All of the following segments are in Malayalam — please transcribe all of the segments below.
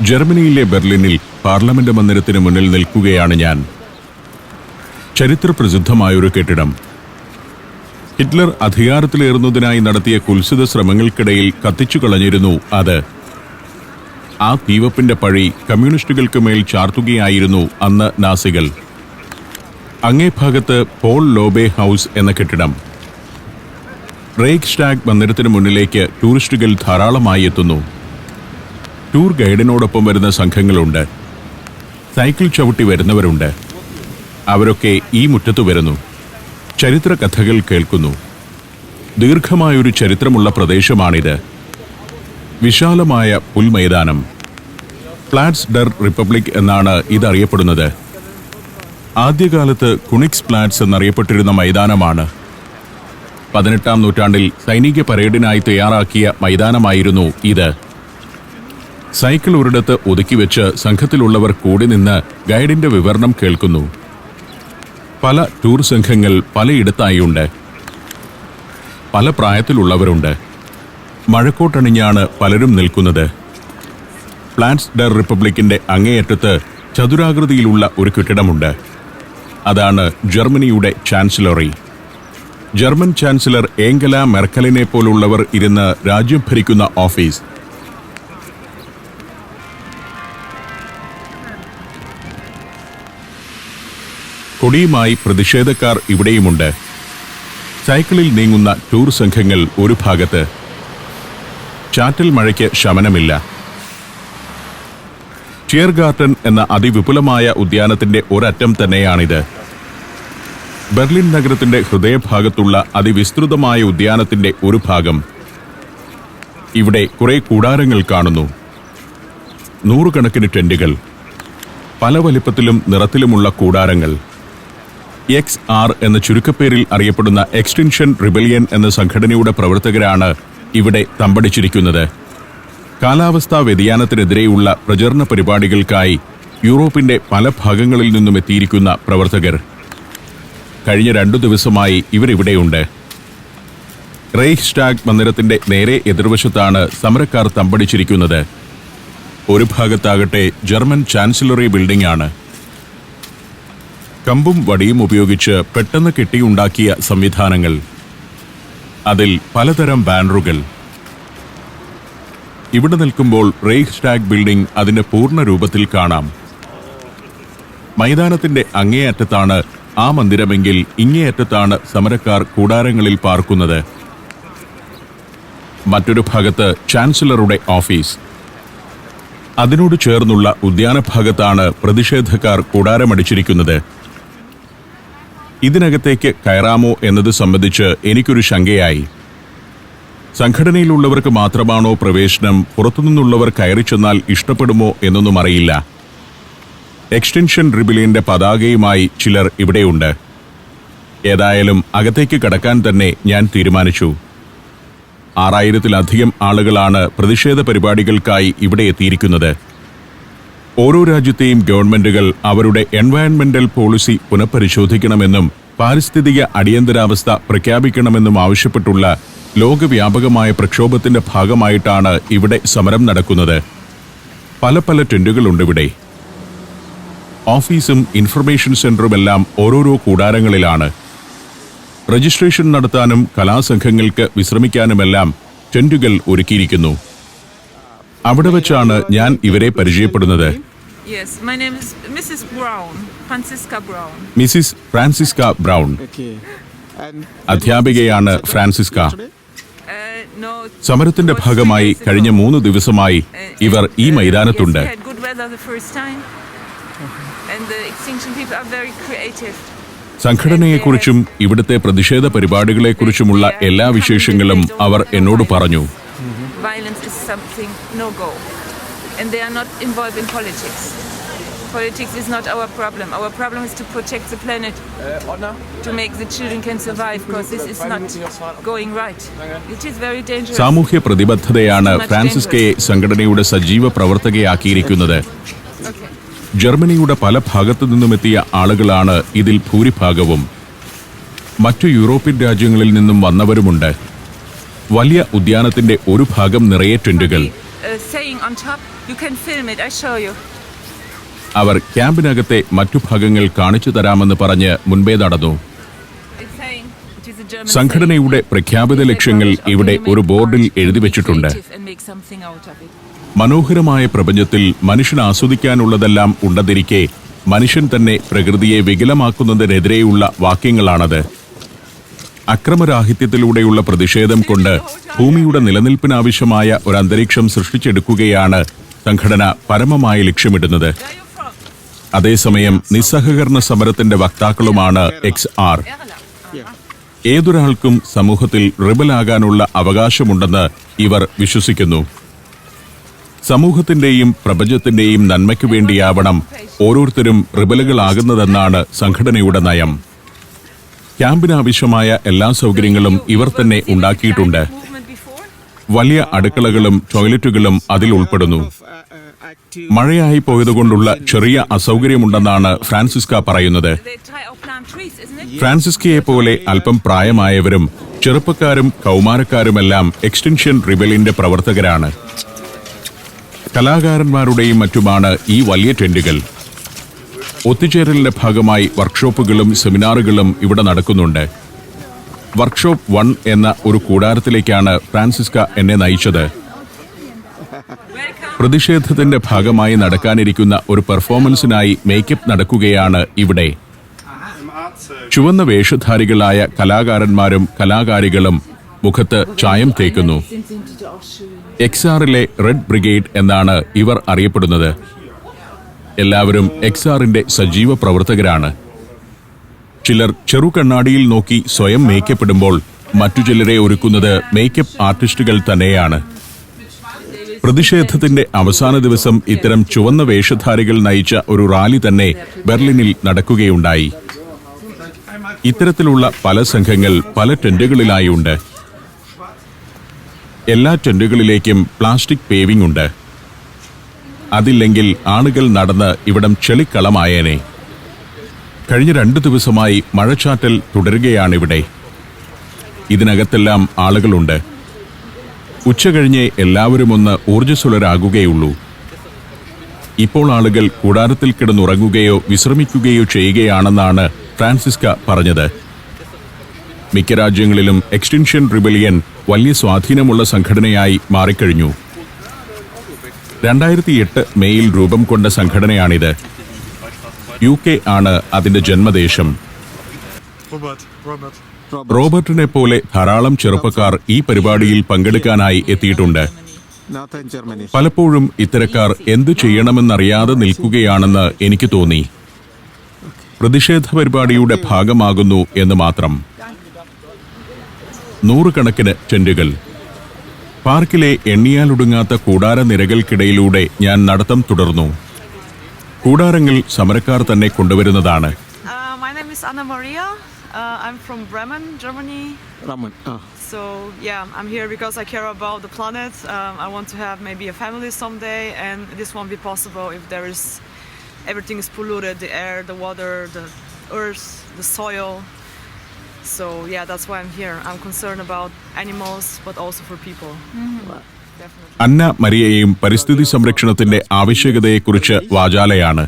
ജർമ്മനിയിലെ ബെർലിനിൽ പാർലമെന്റ് മന്ദിരത്തിന് മുന്നിൽ നിൽക്കുകയാണ് ഞാൻ. ചരിത്രപ്രസിദ്ധമായൊരു കെട്ടിടം. ഹിറ്റ്ലർ അധികാരത്തിലേറുന്നതിനായി നടത്തിയ കുൽസിത ശ്രമങ്ങൾക്കിടയിൽ കത്തിച്ചു കളഞ്ഞിരുന്നു അത്. ആ തീവപ്പിന്റെ പഴി കമ്മ്യൂണിസ്റ്റുകൾക്ക് മേൽ ചാർത്തുകയായിരുന്നു അന്ന് നാസികൾ. അങ്ങേ ഭാഗത്ത് പോൾ ലോബെ ഹൗസ് എന്ന കെട്ടിടം. റേഖ്സ്റ്റാഗ് മന്ദിരത്തിന് മുന്നിലേക്ക് ടൂറിസ്റ്റുകൾ ധാരാളമായി എത്തുന്നു. ടൂർ ഗൈഡിനോടൊപ്പം വരുന്ന സംഘങ്ങളുണ്ട്. സൈക്കിൾ ചവിട്ടി വരുന്നവരുണ്ട്. അവരൊക്കെ ഈ മുറ്റത്തു വരുന്നു. ചരിത്ര കഥകൾ കേൾക്കുന്നു. ദീർഘമായൊരു ചരിത്രമുള്ള പ്രദേശമാണിത്. വിശാലമായ പുൽമൈതാനം. പ്ലാറ്റ്സ് ഡർ റിപ്പബ്ലിക് എന്നാണ് ഇതറിയപ്പെടുന്നത്. ആദ്യകാലത്ത് കുണിക്സ് പ്ലാറ്റ്സ് എന്നറിയപ്പെട്ടിരുന്ന മൈതാനമാണ്. 18-ാം നൂറ്റാണ്ടിൽ സൈനിക പരേഡിനായി തയ്യാറാക്കിയ മൈതാനമായിരുന്നു ഇത്. സൈക്കിൾ ഒരിടത്ത് ഒതുക്കിവെച്ച് സംഘത്തിലുള്ളവർ കൂടി നിന്ന് ഗൈഡിന്റെ വിവരണം കേൾക്കുന്നു. പല ടൂർ സംഘങ്ങൾ പലയിടത്തായുണ്ട്. പല പ്രായത്തിലുള്ളവരുണ്ട്. മഴക്കോട്ടണിഞ്ഞാണ് പലരും നിൽക്കുന്നത്. പ്ലാറ്റ്സ് ഡർ റിപ്പബ്ലിക്കിന്റെ അങ്ങേയറ്റത്ത് ചതുരാകൃതിയിലുള്ള ഒരു കെട്ടിടമുണ്ട്. അതാണ് ജർമ്മനിയുടെ ചാൻസലറി. ജർമ്മൻ ചാൻസലർ ഏംഗല മെർക്കലിനെ പോലുള്ളവർ ഇരുന്ന് രാജ്യം ഭരിക്കുന്ന ഓഫീസ്. കൊടിയുമായി പ്രതിഷേധക്കാർ ഇവിടെയുമുണ്ട്. സൈക്കിളിൽ നീങ്ങുന്ന ടൂർ സംഘങ്ങൾ ഒരു ഭാഗത്ത്. ചാറ്റൽ മഴയ്ക്ക് ശമനമില്ല. ടിയർഗാർട്ടൻ എന്ന അതിവിപുലമായ ഉദ്യാനത്തിന്റെ ഒരറ്റം തന്നെയാണിത്. ബെർലിൻ നഗരത്തിന്റെ ഹൃദയഭാഗത്തുള്ള അതിവിസ്തൃതമായ ഉദ്യാനത്തിന്റെ ഒരു ഭാഗം. ഇവിടെ കുറെ കൂടാരങ്ങൾ കാണുന്നു. നൂറുകണക്കിന് ടെന്റുകൾ. പല വലിപ്പത്തിലും നിറത്തിലുമുള്ള കൂടാരങ്ങൾ. XR എന്ന ചുരുക്കപ്പേരിൽ അറിയപ്പെടുന്ന എക്സ്റ്റൻഷൻ റിബലിയൻ എന്ന സംഘടനയുടെ പ്രവർത്തകരാണ് ഇവിടെ തമ്പടിച്ചിരിക്കുന്നത്. കാലാവസ്ഥാ വ്യതിയാനത്തിനെതിരെയുള്ള പ്രചരണ പരിപാടികൾക്കായി യൂറോപ്പിന്റെ പല ഭാഗങ്ങളിൽ നിന്നും എത്തിയിരിക്കുന്ന പ്രവർത്തകർ. കഴിഞ്ഞ 2 ദിവസമായി ഇവരിവിടെയുണ്ട്. റേഖ്സ്റ്റാഗ് മന്ദിരത്തിന്റെ നേരെ എതിർവശത്താണ് സമരക്കാർ തമ്പടിച്ചിരിക്കുന്നത്. ഒരു ഭാഗത്താകട്ടെ ജർമ്മൻ ചാൻസലറി ബിൽഡിംഗ് ആണ്. കമ്പും വടിയും ഉപയോഗിച്ച് പെട്ടെന്ന് കെട്ടിയുണ്ടാക്കിയ സംവിധാനങ്ങൾ. അതിൽ പലതരം ബാനറുകൾ. ഇവിടെ നിൽക്കുമ്പോൾ റേഖ്സ്റ്റാഗ് ബിൽഡിംഗ് അതിന്റെ പൂർണ്ണ രൂപത്തിൽ കാണാം. മൈതാനത്തിന്റെ അങ്ങേയറ്റത്താണ് ആ മന്ദിരമെങ്കിൽ ഇങ്ങേയറ്റത്താണ് സമരക്കാർ കൂടാരങ്ങളിൽ പാർക്കുന്നത്. മറ്റൊരു ഭാഗത്ത് ചാൻസലറുടെ ഓഫീസ്. അതിനോട് ചേർന്നുള്ള ഉദ്യാനഭാഗത്താണ് പ്രതിഷേധക്കാർ കൂടാരമടിച്ചിരിക്കുന്നത്. ഇതിനകത്തേക്ക് കയറാമോ എന്നത് സംബന്ധിച്ച് എനിക്കൊരു ശങ്കയായി. സംഘടനയിലുള്ളവർക്ക് മാത്രമാണോ പ്രവേശനം, പുറത്തുനിന്നുള്ളവർ കയറി ചെന്നാൽ ഇഷ്ടപ്പെടുമോ എന്നൊന്നും അറിയില്ല. എക്സ്റ്റൻഷൻ റിബലിയന്റെ പതാകയുമായി ചിലർ ഇവിടെയുണ്ട്. ഏതായാലും അകത്തേക്ക് കടക്കാൻ തന്നെ ഞാൻ തീരുമാനിച്ചു. 6000-ത്തിലധികം ആളുകളാണ് പ്രതിഷേധ പരിപാടികൾക്കായി ഇവിടെ എത്തിയിരിക്കുന്നത്. ഓരോ രാജ്യത്തെയും ഗവൺമെന്റുകൾ അവരുടെ എൻവയൺമെന്റൽ പോളിസി പുനഃപരിശോധിക്കണമെന്നും പാരിസ്ഥിതിക അടിയന്തരാവസ്ഥ പ്രഖ്യാപിക്കണമെന്നും ആവശ്യപ്പെട്ടുള്ള ലോകവ്യാപകമായ പ്രക്ഷോഭത്തിന്റെ ഭാഗമായിട്ടാണ് ഇവിടെ സമരം നടക്കുന്നത്. പല ടെന്റുകളുണ്ട് ഇവിടെ. ഓഫീസും ഇൻഫർമേഷൻ സെന്ററുമെല്ലാം ഓരോരോ കൂടാരങ്ങളിലാണ്. രജിസ്ട്രേഷൻ നടത്താനും കലാസംഘങ്ങൾക്ക് വിശ്രമിക്കാനുമെല്ലാം ടെന്റുകൾ ഒരുക്കിയിരിക്കുന്നു. അവിടെ വെച്ചാണ് ഞാൻ ഇവരെ പരിചയപ്പെടുന്നത്. Mrs Franziska Brown. അധ്യാപികയാണ് ഫ്രാൻസിസ്ക. സമരത്തിന്റെ ഭാഗമായി കഴിഞ്ഞ 3 ദിവസമായി ഇവർ ഈ മൈതാനത്തുണ്ട്. സംഘടനയെക്കുറിച്ചും ഇവിടുത്തെ പ്രതിഷേധ പരിപാടികളെക്കുറിച്ചുമുള്ള എല്ലാ വിശേഷങ്ങളും അവർ എന്നോട് പറഞ്ഞു. Violence is something no-go, and they are not involved in politics. Politics is not our problem. Our problem is to protect the planet, to make the children can survive, because this is not going right. It is very dangerous. സാമൂഹ്യ പ്രതിബദ്ധതയാണ് ഫ്രാൻസിസ്കയെ സംഘടനയുടെ സജീവ പ്രവർത്തകയാക്കിയിരിക്കുന്നത്. ജർമ്മനിയുടെ പല ഭാഗത്തു നിന്നുമെത്തിയ ആളുകളാണ് ഇതിൽ ഭൂരിഭാഗവും. മറ്റു യൂറോപ്യൻ രാജ്യങ്ങളിൽ നിന്നും വന്നവരുമുണ്ട്. വലിയ ഉദ്യാനത്തിന്റെ ഒരു ഭാഗം നിറയെ ടെന്റുകൾ. You can film it, I show you. അവർ ക്യാമ്പിനകത്തെ മറ്റു ഭാഗങ്ങൾ കാണിച്ചു തരാമെന്ന് പറഞ്ഞ് മുൻപേ നടന്നു. It's saying, it is a German സംഘടനയുടെ പ്രഖ്യാപിത ലക്ഷ്യങ്ങൾ ഇവിടെ ഒരു ബോർഡിൽ എഴുതി വെച്ചിട്ടുണ്ട്. and make something out of it. മനോഹരമായ പ്രപഞ്ചത്തിൽ മനുഷ്യൻ ആസ്വദിക്കാനുള്ളതെല്ലാം ഉണ്ടെന്നിരിക്കെ മനുഷ്യൻ തന്നെ പ്രകൃതിയെ വികലമാക്കുന്നതിനെതിരെയുള്ള വാക്യങ്ങളാണത്. അക്രമരാഹിത്യത്തിലൂടെയുള്ള പ്രതിഷേധം കൊണ്ട് ഭൂമിയുടെ നിലനിൽപ്പിനാവശ്യമായ ഒരു അന്തരീക്ഷം സൃഷ്ടിച്ചെടുക്കുകയാണ് സംഘടന പരമമായി ലക്ഷ്യമിടുന്നത്. Where are you from? അതേസമയം നിസ്സഹകരണ സമരത്തിന്റെ വക്താക്കളുമാണ് XR. ഏതൊരാൾക്കും സമൂഹത്തിൽ റിബലാകാനുള്ള അവകാശമുണ്ടെന്ന് ഇവർ വിശ്വസിക്കുന്നു. സമൂഹത്തിന്റെയും പ്രപഞ്ചത്തിന്റെയും നന്മയ്ക്കു വേണ്ടിയാവണം ഓരോരുത്തരും റിബലുകളാകുന്നതെന്നാണ് സംഘടനയുടെ നയം. ക്യാമ്പിനാവശ്യമായ എല്ലാ സൗകര്യങ്ങളും ഇവർ തന്നെ ഉണ്ടാക്കിയിട്ടുണ്ട്. Movement before? വലിയ അടുക്കളകളും ടോയ്ലറ്റുകളും അതിൽ ഉൾപ്പെടുന്നു. മഴയായി പോയതുകൊണ്ടുള്ള ചെറിയ അസൗകര്യമുണ്ടെന്നാണ് ഫ്രാൻസിസ്ക പറയുന്നത്. They try or plant trees, isn't it? ഫ്രാൻസിസ്കയെ പോലെ അല്പം പ്രായമായവരും ചെറുപ്പക്കാരും കൗമാരക്കാരുമെല്ലാം എക്സ്റ്റൻഷൻ റിബലിന്റെ പ്രവർത്തകരാണ്. കലാകാരന്മാരുടെയും മറ്റുമാണ് ഈ വലിയ ടെന്റുകൾ. ഒത്തുചേരലിന്റെ ഭാഗമായി വർക്ക്ഷോപ്പുകളും സെമിനാറുകളും ഇവിടെ നടക്കുന്നുണ്ട്. വർക്ക്ഷോപ്പ് 1 എന്ന ഒരു കൂടാരത്തിലേക്കാണ് ഫ്രാൻസിസ്ക എന്നെ നയിച്ചത്. പ്രതിഷേധത്തിന്റെ ഭാഗമായി നടക്കാനിരിക്കുന്ന ഒരു പെർഫോമൻസിനായി മേക്കപ്പ് നടക്കുകയാണ് ഇവിടെ. ചുവന്ന വേഷധാരികളായ കലാകാരന്മാരും കലാകാരികളും മുഖത്ത് ചായം തേക്കുന്നു. XRലെ റെഡ് ബ്രിഗേഡ് എന്നാണ് ഇവർ അറിയപ്പെടുന്നത്. എല്ലാവരും XRന്റെ സജീവ പ്രവർത്തകരാണ്. ചിലർ ചെറുകണ്ണാടിയിൽ നോക്കി സ്വയം മേക്കപ്പിടുമ്പോൾ മറ്റു ചിലരെ ഒരുക്കുന്നത് മേക്കപ്പ് ആർട്ടിസ്റ്റുകൾ തന്നെയാണ്. പ്രതിഷേധത്തിന്റെ അവസാന ദിവസം ഇത്തരം ചുവന്ന വേഷധാരികൾ നയിച്ച ഒരു റാലി തന്നെ ബെർലിനിൽ നടക്കുകയുണ്ടായി. ഇത്തരത്തിലുള്ള പല സംഘങ്ങൾ പല ടെന്റുകളിലായി ഉണ്ട്. എല്ലാ ടെന്റുകളിലേക്കും പ്ലാസ്റ്റിക് പേവിംഗ് ഉണ്ട്. അതില്ലെങ്കിൽ ആളുകൾ നടന്ന് ഇവിടം ചെളിക്കളമായേനെ. കഴിഞ്ഞ 2 ദിവസമായി മഴച്ചാറ്റൽ തുടരുകയാണിവിടെ. ഇതിനകത്തെല്ലാം ആളുകളുണ്ട്. ഉച്ചകഴിഞ്ഞേ എല്ലാവരും ഒന്ന് ഊർജ്ജസ്വലരാകുകയുള്ളൂ. ഇപ്പോൾ ആളുകൾ കൂടാരത്തിൽ കിടന്നുറങ്ങുകയോ വിശ്രമിക്കുകയോ ചെയ്യുകയാണെന്നാണ് ഫ്രാൻസിസ്ക പറഞ്ഞത്. മിക്ക രാജ്യങ്ങളിലും എക്സ്റ്റൻഷൻ റിബലിയൻ വലിയ സ്വാധീനമുള്ള സംഘടനയായി മാറിക്കഴിഞ്ഞു. 2008 മെയിൽ രൂപം കൊണ്ട സംഘടനയാണിത്. UK ആണ് അതിന്റെ ജന്മദേശം. റോബർട്ടിനെ പോലെ ധാരാളം ചെറുപ്പക്കാർ ഈ പരിപാടിയിൽ പങ്കെടുക്കാനായി എത്തിയിട്ടുണ്ട്. പലപ്പോഴും ഇത്തരക്കാർ എന്തു ചെയ്യണമെന്നറിയാതെ നിൽക്കുകയാണെന്ന് എനിക്ക് തോന്നി. പ്രതിഷേധ പരിപാടിയുടെ ഭാഗമാകുന്നു എന്ന് മാത്രം. 100 കണക്കിന് ടെന്റുകൾ. പാർക്കിലെ എണ്ണിയാലൊടുങ്ങാത്ത കൂടാര നിരകൾക്കിടയിലൂടെ ഞാൻ നടത്തം തുടർന്നു. കൂടാരങ്ങൾ സമരക്കാർ തന്നെ കൊണ്ടുവരുന്നതാണ്. My name is Anna Maria. I'm from Bremen, Germany. So yeah, I'm here because I care about the planet. I want to have maybe a family someday, and this won't be possible if everything is polluted, the air, the water, the earth, the soil. So yeah, that's why I'm here. I'm concerned about animals, but also for people. Definitely. അന്ന മരിയയും പരിസ്ഥിതി സംരക്ഷണത്തിന്റെ ആവശ്യകതയെക്കുറിച്ച് വാചാലയാണ്.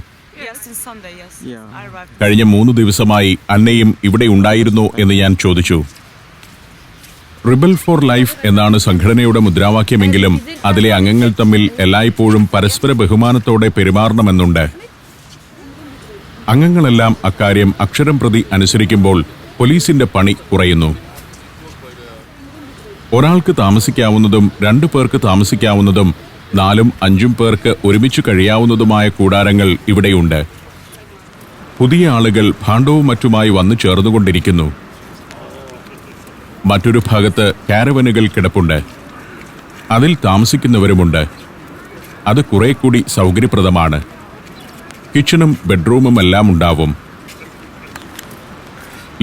Yes, since Sunday, yes. I arrived. കഴിഞ്ഞ 3 ദിവസമായി അന്നയും ഇവിടെ ഉണ്ടായിരുന്നോ എന്ന് ഞാൻ ചോദിച്ചു. റിബൽ ഫോർ ലൈഫ് എന്നാണ് സംഘടനയുടെ മുദ്രാവാക്യമെങ്കിലും അതിലെ അംഗങ്ങൾ തമ്മിൽ എല്ലായ്പ്പോഴും പരസ്പര ബഹുമാനത്തോടെ പെരുമാറണമെന്നുണ്ട്. അംഗങ്ങളെല്ലാം അക്കാര്യം അക്ഷരം പ്രതി അനുസരിക്കുമ്പോൾ പോലീസിന്റെ പണി കുറയുന്നു. ഒരാൾക്ക് താമസിക്കാവുന്നതും 2 പേർക്ക് താമസിക്കാവുന്നതും 4ഉം 5ഉം പേർക്ക് ഒരുമിച്ച് കഴിയാവുന്നതുമായ കൂടാരങ്ങൾ ഇവിടെയുണ്ട്. പുതിയ ആളുകൾ ഭാണ്ഡവും മറ്റുമായി വന്നു ചേർന്നുകൊണ്ടിരിക്കുന്നു. മറ്റൊരു ഭാഗത്ത് കാരവനുകൾ കിടപ്പുണ്ട്. അതിൽ താമസിക്കുന്നവരുമുണ്ട്. അത് കുറെ കൂടി സൗകര്യപ്രദമാണ്. കിച്ചണും ബെഡ്റൂമും എല്ലാം ഉണ്ടാവും.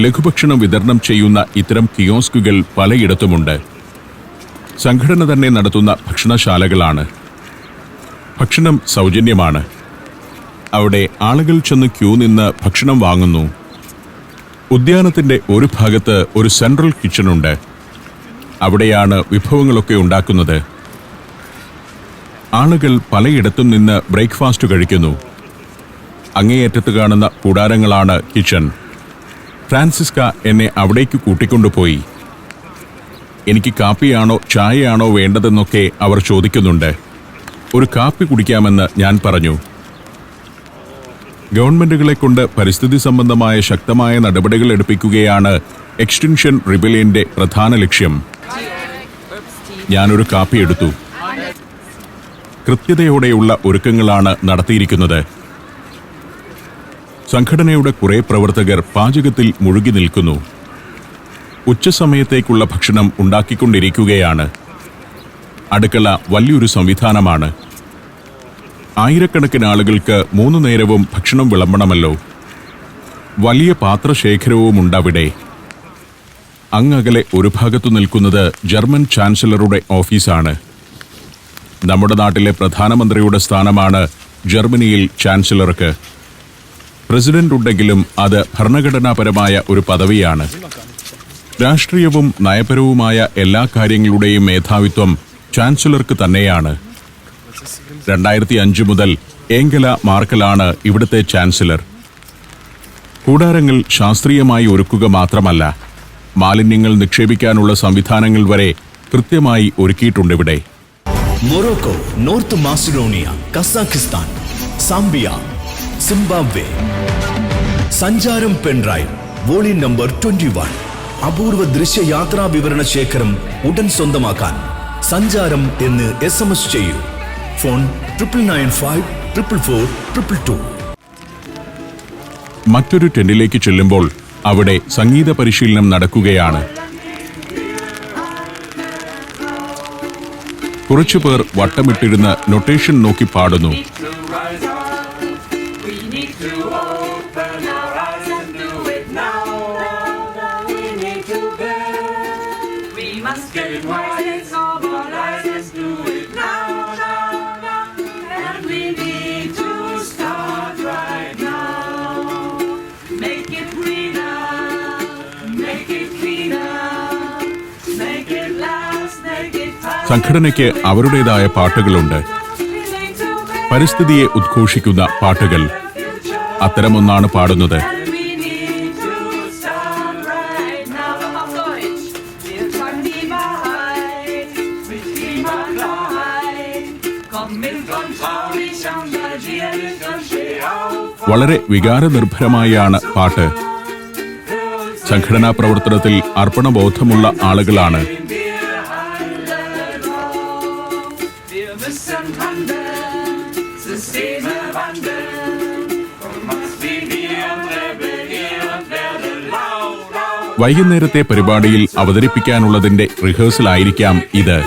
ലഘുഭക്ഷണം വിതരണം ചെയ്യുന്ന ഇത്തരം കിയോസ്കുകൾ പലയിടത്തുമുണ്ട്. സംഘടന തന്നെ നടത്തുന്ന ഭക്ഷണശാലകളാണ്. ഭക്ഷണം സൗജന്യമാണ്. അവിടെ ആളുകൾ ചെന്ന് ക്യൂ നിന്ന് ഭക്ഷണം വാങ്ങുന്നു. ഉദ്യാനത്തിന്റെ ഒരു ഭാഗത്ത് ഒരു സെൻട്രൽ കിച്ചണുണ്ട്. അവിടെയാണ് വിഭവങ്ങളൊക്കെ ഉണ്ടാക്കുന്നത്. ആളുകൾ പലയിടത്തും നിന്ന് ബ്രേക്ക്ഫാസ്റ്റ് കഴിക്കുന്നു. അങ്ങേയറ്റത്ത് കാണുന്ന കൂടാരങ്ങളാണ് കിച്ചൺ. ഫ്രാൻസിസ്ക എന്നെ അവിടേക്ക് കൂട്ടിക്കൊണ്ടുപോയി. എനിക്ക് കാപ്പിയാണോ ചായയാണോ വേണ്ടതെന്നൊക്കെ അവർ ചോദിക്കുന്നുണ്ട്. ഒരു കാപ്പി കുടിക്കാമെന്ന് ഞാൻ പറഞ്ഞു. ഗവൺമെന്റുകളെ കൊണ്ട് പരിസ്ഥിതി സംബന്ധമായ ശക്തമായ നടപടികൾ എടുപ്പിക്കുകയാണ് എക്സ്റ്റൻഷൻ റിബലിയന്റെ പ്രധാന ലക്ഷ്യം. ഞാനൊരു കാപ്പി എടുത്തു. കൃത്യതയോടെയുള്ള ഒരുക്കങ്ങളാണ് നടത്തിയിരിക്കുന്നത്. സംഘടനയുടെ കുറെ പ്രവർത്തകർ പാചകത്തിൽ മുഴുകി നിൽക്കുന്നു. ഉച്ചസമയത്തേക്കുള്ള ഭക്ഷണം ഉണ്ടാക്കിക്കൊണ്ടിരിക്കുകയാണ്. അടുക്കള വലിയൊരു സംവിധാനമാണ്. ആയിരക്കണക്കിന് ആളുകൾക്ക് 3 നേരവും ഭക്ഷണം വിളമ്പണമല്ലോ. വലിയ പാത്രശേഖരവുമുണ്ടവിടെ. അങ്ങകലെ ഒരു ഭാഗത്തു നിൽക്കുന്നത് ജർമ്മൻ ചാൻസലറുടെ ഓഫീസാണ്. നമ്മുടെ നാട്ടിലെ പ്രധാനമന്ത്രിയുടെ സ്ഥാനമാണ് ജർമ്മനിയിൽ ചാൻസലർക്ക്. പ്രസിഡന്റ് ഉണ്ടെങ്കിലും അത് ഭരണഘടനാപരമായ ഒരു പദവിയാണ്. രാഷ്ട്രീയവും നയപരവുമായ എല്ലാ കാര്യങ്ങളുടെയും മേധാവിത്വം ചാൻസലർക്ക് തന്നെയാണ്. 2005 മുതൽ ഏംഗല മാർക്കലാണ് ഇവിടുത്തെ ചാൻസലർ. കൂടാരങ്ങൾ ശാസ്ത്രീയമായി ഒരുക്കുക മാത്രമല്ല, മാലിന്യങ്ങൾ നിക്ഷേപിക്കാനുള്ള സംവിധാനങ്ങൾ വരെ കൃത്യമായി ഒരുക്കിയിട്ടുണ്ടിവിടെ. Morocco, North Macedonia, Kazakhstan, Zambia, Zimbabwe. സഞ്ചാരം പെൻഡ്രൈവ് വോളിയം നമ്പർ 21. അപൂർവ ദൃശ്യ യാത്രാ വിവരണ ശേഖരം ഉടൻ സ്വന്തമാക്കാൻ സഞ്ചാരം എന്ന് SMS ചെയ്യൂ. ഫോൺ 99954442. മറ്റൊരു ടെന്റിലേക്ക് ചെല്ലുമ്പോൾ അവിടെ സംഗീത പരിശീലനം നടക്കുകയാണ്. കുറച്ചുപേർ വട്ടമിട്ടിരുന്ന് നൊട്ടേഷൻ നോക്കി പാടുന്നു. സംഘടനയ്ക്ക് അവരുടേതായ പാട്ടുകളുണ്ട്. പരിസ്ഥിതിയെ ഉദ്ഘോഷിക്കുന്ന പാട്ടുകൾ. അത്തരമൊന്നാണ് പാടുന്നത്. വളരെ വികാരനിർഭരമായാണ് പാട്ട്. സംഘടനാ പ്രവർത്തനത്തിൽ അർപ്പണബോധമുള്ള ആളുകളാണ്. വൈകുന്നേരത്തെ പരിപാടിയിൽ അവതരിപ്പിക്കാനുള്ളതിന്റെ റിഹേഴ്സൽ ആയിരിക്കാം ഇത്.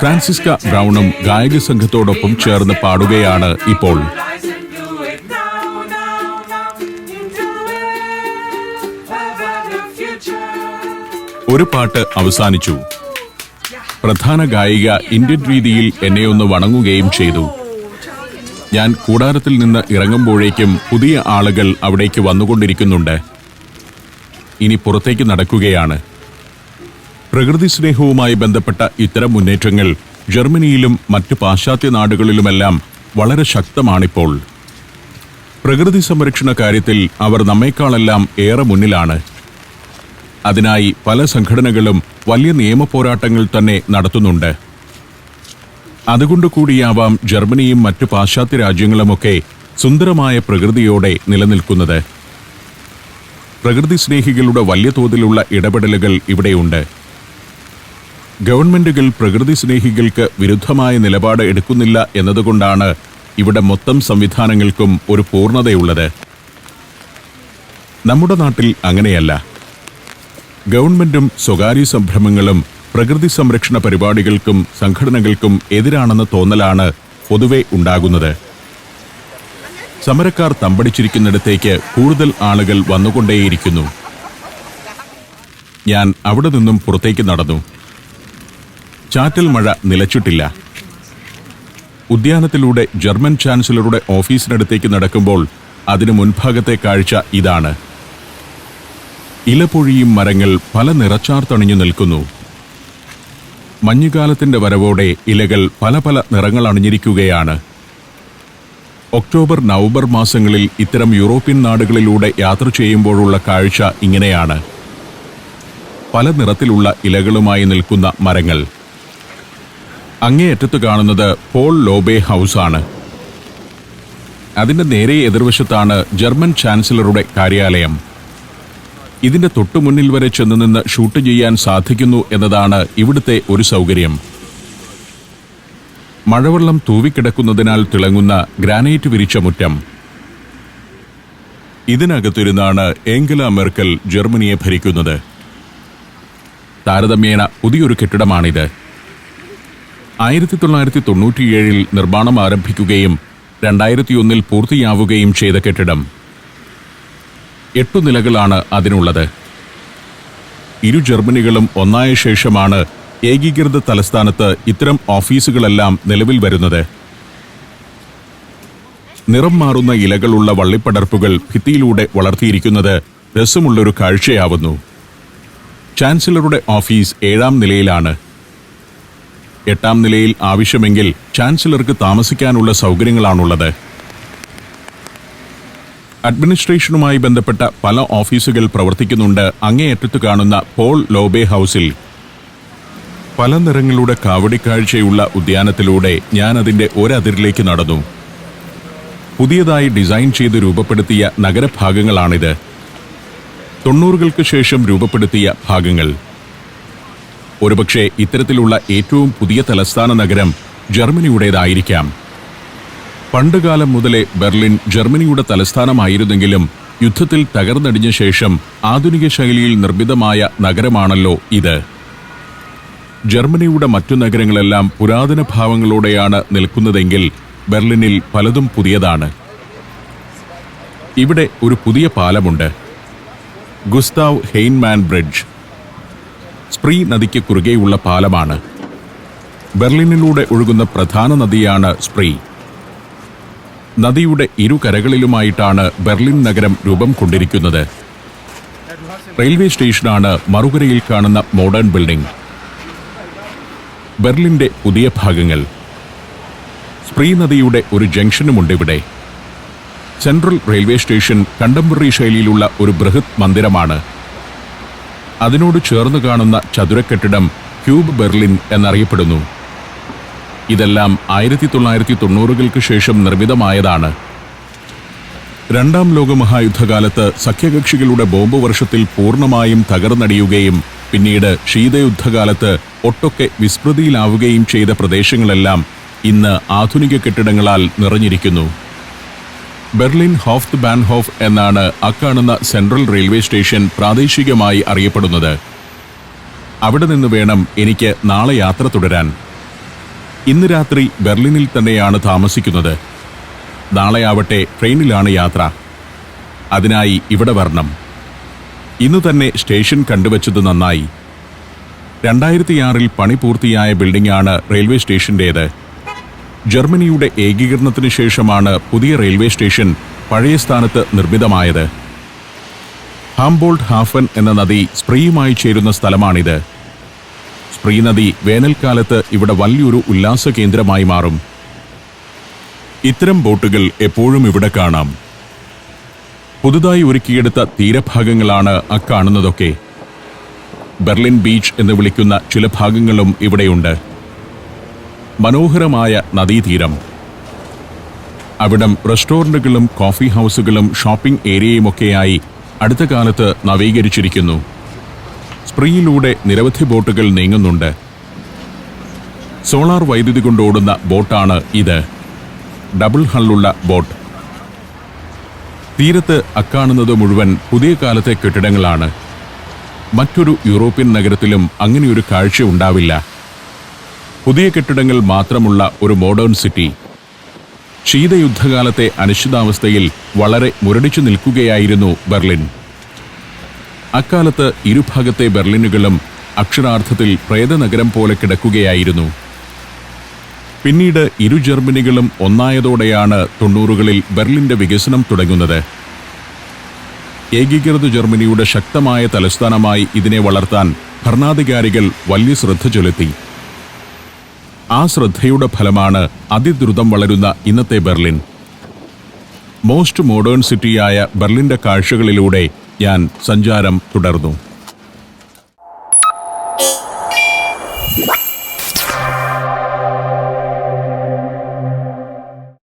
ഫ്രാൻസിസ്ക ബ്രൗണും ഗായക സംഘത്തോടൊപ്പം ചേർന്ന് പാടുകയാണ് ഇപ്പോൾ. ഒരു പാട്ട് അവസാനിച്ചു. പ്രധാന ഗായിക ഇന്ത്യൻ രീതിയിൽ എന്നെ ഒന്ന് വണങ്ങുകയും ചെയ്തു. ഞാൻ കൂടാരത്തിൽ നിന്ന് ഇറങ്ങുമ്പോഴേക്കും പുതിയ ആളുകൾ അവിടേക്ക് വന്നുകൊണ്ടിരിക്കുന്നുണ്ട്. ഇനി പുറത്തേക്ക് നടക്കുകയാണ്. പ്രകൃതി സ്നേഹവുമായി ബന്ധപ്പെട്ട ഇത്തരം മുന്നേറ്റങ്ങൾ ജർമ്മനിയിലും മറ്റ് പാശ്ചാത്യ നാടുകളിലുമെല്ലാം വളരെ ശക്തമാണിപ്പോൾ. പ്രകൃതി സംരക്ഷണ കാര്യത്തിൽ അവർ നമ്മേക്കാളെല്ലാം ഏറെ മുന്നിലാണ്. അതിനായി പല സംഘടനകളും വലിയ നിയമപോരാട്ടങ്ങൾ തന്നെ നടത്തുന്നുണ്ട്. അതുകൊണ്ടുകൂടിയാവാം ജർമ്മനിയും മറ്റു പാശ്ചാത്യ രാജ്യങ്ങളുമൊക്കെ സുന്ദരമായ പ്രകൃതിയോടെ നിലനിൽക്കുന്നത്. പ്രകൃതി സ്നേഹികളുടെ വലിയ തോതിലുള്ള ഇടപെടലുകൾ ഇവിടെയുണ്ട്. ഗവൺമെന്റുകൾ പ്രകൃതി സ്നേഹികൾക്ക് വിരുദ്ധമായ നിലപാട് എടുക്കുന്നില്ല എന്നതുകൊണ്ടാണ് ഇവിടെ മൊത്തം സംവിധാനങ്ങൾക്കും ഒരു പൂർണ്ണതയുള്ളത്. നമ്മുടെ നാട്ടിൽ അങ്ങനെയല്ല. ഗവൺമെന്റും സ്വകാര്യ സംരംഭങ്ങളും പ്രകൃതി സംരക്ഷണ പരിപാടികൾക്കും സംഘടനകൾക്കും എതിരാണെന്ന തോന്നലാണ് പൊതുവെ ഉണ്ടാകുന്നത്. സമരക്കാർ തമ്പടിച്ചിരിക്കുന്നിടത്തേക്ക് കൂടുതൽ ആളുകൾ വന്നുകൊണ്ടേയിരിക്കുന്നു. ഞാൻ അവിടെ നിന്നും പുറത്തേക്ക് നടന്നു. ചാറ്റൽ മഴ നിലച്ചിട്ടില്ല. ഉദ്യാനത്തിലൂടെ ജർമ്മൻ ചാൻസലറുടെ ഓഫീസിനടുത്തേക്ക് നടക്കുമ്പോൾ അതിനു മുൻഭാഗത്തെ കാഴ്ച ഇതാണ്. ഇലപൊഴിയും മരങ്ങൾ പല നിറച്ചാർത്തണിഞ്ഞു നിൽക്കുന്നു. മഞ്ഞുകാലത്തിന്റെ വരവോടെ ഇലകൾ പല പല നിറങ്ങൾ അണിഞ്ഞിരിക്കുകയാണ്. ഒക്ടോബർ നവംബർ മാസങ്ങളിൽ ഇത്തരം യൂറോപ്യൻ നാടുകളിലൂടെ യാത്ര ചെയ്യുമ്പോഴുള്ള കാഴ്ച ഇങ്ങനെയാണ്. പല നിറത്തിലുള്ള ഇലകളുമായി നിൽക്കുന്ന മരങ്ങൾ. അങ്ങേയറ്റത്ത് കാണുന്നത് പോൾ ലോബെ ഹൗസ് ആണ്. അതിന്റെ നേരെ എതിർവശത്താണ് ജർമ്മൻ ചാൻസലറുടെ കാര്യാലയം. ഇതിന്റെ തൊട്ടുമുന്നിൽ വരെ ചെന്ന് നിന്ന് ഷൂട്ട് ചെയ്യാൻ സാധിക്കുന്നു എന്നതാണ് ഇവിടുത്തെ ഒരു സൗകര്യം. മഴവെള്ളം തൂവിക്കിടക്കുന്നതിനാൽ തിളങ്ങുന്ന ഗ്രാനൈറ്റ് വിരിച്ച മുറ്റം. ഇതിനകത്തിരുന്നാണ് ഏംഗല മെർക്കൽ ജർമ്മനിയെ ഭരിക്കുന്നത്. താരതമ്യേന പുതിയൊരു കെട്ടിടമാണിത്. 1997 നിർമ്മാണം ആരംഭിക്കുകയും 2001 പൂർത്തിയാവുകയും ചെയ്ത കെട്ടിടം. 8 നിലകളാണ് അതിനുള്ളത്. ഇരു ജർമ്മനികളും ഒന്നായ ശേഷമാണ് ഏകീകൃത തലസ്ഥാനത്ത് ഇത്തരം ഓഫീസുകളെല്ലാം നിലവിൽ വരുന്നത്. നിറം മാറുന്ന ഇലകളുള്ള വള്ളിപ്പടർപ്പുകൾ ഭിത്തിയിലൂടെ വളർത്തിയിരിക്കുന്നത് രസമുള്ളൊരു കാഴ്ചയാവുന്നു. ചാൻസലറുടെ ഓഫീസ് 7ാം നിലയിലാണ്. 8ാം നിലയിൽ ആവശ്യമെങ്കിൽ ചാൻസലർക്ക് താമസിക്കാനുള്ള സൗകര്യങ്ങളാണുള്ളത്. അഡ്മിനിസ്ട്രേഷനുമായി ബന്ധപ്പെട്ട പല ഓഫീസുകൾ പ്രവർത്തിക്കുന്നുണ്ട് അങ്ങേയറ്റത്ത് കാണുന്ന പോൾ ലോബെ ഹൗസിൽ. പല നിറങ്ങളുടെ കാവടിക്കാഴ്ചയുള്ള ഉദ്യാനത്തിലൂടെ ഞാൻ അതിന്റെ ഒരതിരിലേക്ക് നടന്നു. പുതിയതായി ഡിസൈൻ ചെയ്ത് രൂപപ്പെടുത്തിയ നഗരഭാഗങ്ങളാണിത്. 90കൾക്ക് ശേഷം രൂപപ്പെടുത്തിയ ഭാഗങ്ങൾ. ഒരുപക്ഷെ ഇത്തരത്തിലുള്ള ഏറ്റവും പുതിയ തലസ്ഥാന നഗരം ജർമ്മനിയുടേതായിരിക്കാം. പണ്ടുകാലം മുതലേ ബെർലിൻ ജർമ്മനിയുടെ തലസ്ഥാനമായിരുന്നെങ്കിലും യുദ്ധത്തിൽ തകർന്നടിഞ്ഞ ശേഷം ആധുനിക ശൈലിയിൽ നിർമ്മിതമായ നഗരമാണല്ലോ ഇത്. ജർമ്മനിയുടെ മറ്റു നഗരങ്ങളെല്ലാം പുരാതന ഭാവങ്ങളോടെയാണ് നിൽക്കുന്നതെങ്കിൽ ബെർലിനിൽ പലതും പുതിയതാണ്. ഇവിടെ ഒരു പുതിയ പാലമുണ്ട്. Gustav Heinemann bridge. സ്പ്രീ നദിക്ക് കുറുകെയുള്ള പാലമാണ്. ബെർലിനിലൂടെ ഒഴുകുന്ന പ്രധാന നദിയാണ് സ്പ്രീ. നദിയുടെ ഇരു കരകളിലുമായിട്ടാണ് ബെർലിൻ നഗരം രൂപം കൊണ്ടിരിക്കുന്നത്. റെയിൽവേ സ്റ്റേഷനാണ് മറുകരയിൽ കാണുന്ന മോഡേൺ ബിൽഡിംഗ്. ബെർലിന്റെ പുതിയ ഭാഗങ്ങൾ. സ്പ്രീ നദിയുടെ ഒരു ജംഗ്ഷനുമുണ്ട് ഇവിടെ. സെൻട്രൽ റെയിൽവേ സ്റ്റേഷൻ കണ്ടംപററി ശൈലിയിലുള്ള ഒരു ബൃഹത് മന്ദിരമാണ്. അതിനോട് ചേർന്ന് കാണുന്ന ചതുരക്കെട്ടിടം ക്യൂബ് ബെർലിൻ എന്നറിയപ്പെടുന്നു. ഇതെല്ലാം 1990കൾക്ക് ശേഷം നിർമ്മിതമായതാണ്. 2ാം ലോകമഹായുദ്ധകാലത്ത് സഖ്യകക്ഷികളുടെ ബോംബ് വർഷത്തിൽ പൂർണ്ണമായും തകർന്നടിയുകയും പിന്നീട് ശീതയുദ്ധകാലത്ത് ഒട്ടൊക്കെ വിസ്മൃതിയിലാവുകയും ചെയ്ത പ്രദേശങ്ങളെല്ലാം ഇന്ന് ആധുനിക കെട്ടിടങ്ങളാൽ നിറഞ്ഞിരിക്കുന്നു. ബെർലിൻ ഹോഫ് ബാൻഹോഫ് എന്നാണ് അക്കാണുന്ന സെൻട്രൽ റെയിൽവേ സ്റ്റേഷൻ പ്രാദേശികമായി അറിയപ്പെടുന്നത്. അവിടെ നിന്ന് വേണം എനിക്ക് നാളെ യാത്ര തുടരാൻ. ഇന്ന് രാത്രി ബെർലിനിൽ തന്നെയാണ് താമസിക്കുന്നത്. നാളെയാവട്ടെ ട്രെയിനിലാണ് യാത്ര. അതിനായി ഇവിടെ വരണം. ഇന്നു തന്നെ സ്റ്റേഷൻ കണ്ടുവച്ചത് നന്നായി. 2006 പണി പൂർത്തിയായ ബിൽഡിംഗാണ് റെയിൽവേ സ്റ്റേഷന്റേത്. ജർമ്മനിയുടെ ഏകീകരണത്തിന് ശേഷമാണ് പുതിയ റെയിൽവേ സ്റ്റേഷൻ പഴയ സ്ഥാനത്ത് നിർമ്മിതമായത്. ഹാംബോൾട്ട് ഹാഫൻ എന്ന നദി സ്പ്രീയുമായി ചേരുന്ന സ്ഥലമാണിത്. സ്പ്രീ നദി വേനൽക്കാലത്ത് ഇവിടെ വലിയൊരു ഉല്ലാസ കേന്ദ്രമായി മാറും. ഇത്തരം ബോട്ടുകൾ എപ്പോഴും ഇവിടെ കാണാം. പുതുതായി ഒരുക്കിയെടുത്ത തീരഭാഗങ്ങളാണ് അക്കാണുന്നതൊക്കെ. ബെർലിൻ ബീച്ച് എന്ന് വിളിക്കുന്ന ചില ഭാഗങ്ങളും ഇവിടെയുണ്ട്. മനോഹരമായ നദീതീരം. അവിടം റെസ്റ്റോറന്റുകളും കോഫി ഹൗസുകളും ഷോപ്പിംഗ് ഏരിയയുമൊക്കെയായി അടുത്ത കാലത്ത് നവീകരിച്ചിരിക്കുന്നു. സ്പ്രീയിലൂടെ നിരവധി ബോട്ടുകൾ നീങ്ങുന്നുണ്ട്. സോളാർ വൈദ്യുതി കൊണ്ടോടുന്ന ബോട്ടാണ് ഇത്. ഡബിൾ ഹള്ളുള്ള ബോട്ട്. തീരത്ത് അക്കാണുന്നത് മുഴുവൻ പുതിയ കാലത്തെ കെട്ടിടങ്ങളാണ്. മറ്റൊരു യൂറോപ്യൻ നഗരത്തിലും അങ്ങനെയൊരു കാഴ്ച ഉണ്ടാവില്ല. പുതിയ കെട്ടിടങ്ങൾ മാത്രമുള്ള ഒരു മോഡേൺ സിറ്റി. ശീതയുദ്ധകാലത്തെ അനിശ്ചിതാവസ്ഥയിൽ വളരെ മുരടിച്ചു നിൽക്കുകയായിരുന്നു ബെർലിൻ. അക്കാലത്ത് ഇരുഭാഗത്തെ ബെർലിനുകളും അക്ഷരാർത്ഥത്തിൽ പ്രേതനഗരം പോലെ കിടക്കുകയായിരുന്നു. പിന്നീട് ഇരു ജർമ്മനികളും ഒന്നായതോടെയാണ് 90കളിൽ ബെർലിന്റെ വികസനം തുടങ്ങുന്നത്. ഏകീകൃത ജർമ്മനിയുടെ ശക്തമായ തലസ്ഥാനമായി ഇതിനെ വളർത്താൻ ഭരണാധികാരികൾ വലിയ ശ്രദ്ധ ചെലുത്തി. ആ ശ്രദ്ധയുടെ ഫലമാണ് അതിദ്രുതം വളരുന്ന ഇന്നത്തെ ബെർലിൻ. മോസ്റ്റ് മോഡേൺ സിറ്റിയായ ബെർലിന്റെ കാഴ്ചകളിലൂടെ ഞാൻ സഞ്ചാരം തുടർന്നു.